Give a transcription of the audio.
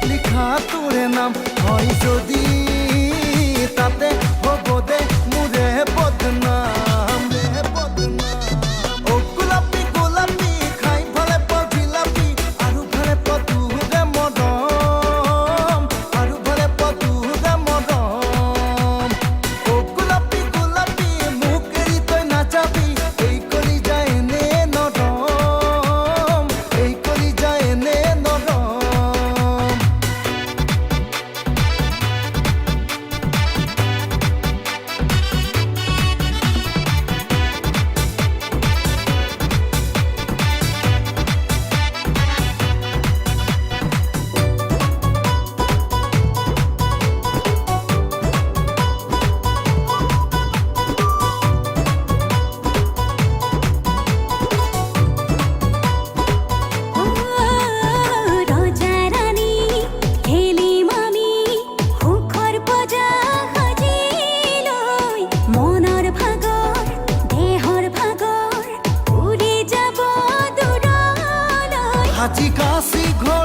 লিখা তোৰে নাম হয় যদি তাতে হ'ব দে মোৰে বদনাম ও গোলাপী গোলাপী খাই ভালে পাওঁ জিলাপি আৰু ভালে পাওঁ তোৰে মৰম আৰু ভালে পাওঁ তোৰে মৰম ও গোলাপী গোলাপী মোক এৰি তই নাযাবি এই কৰি যায় এনে নৰম এই কৰি যায় এনে নৰম হাজি কাশি ঘৰ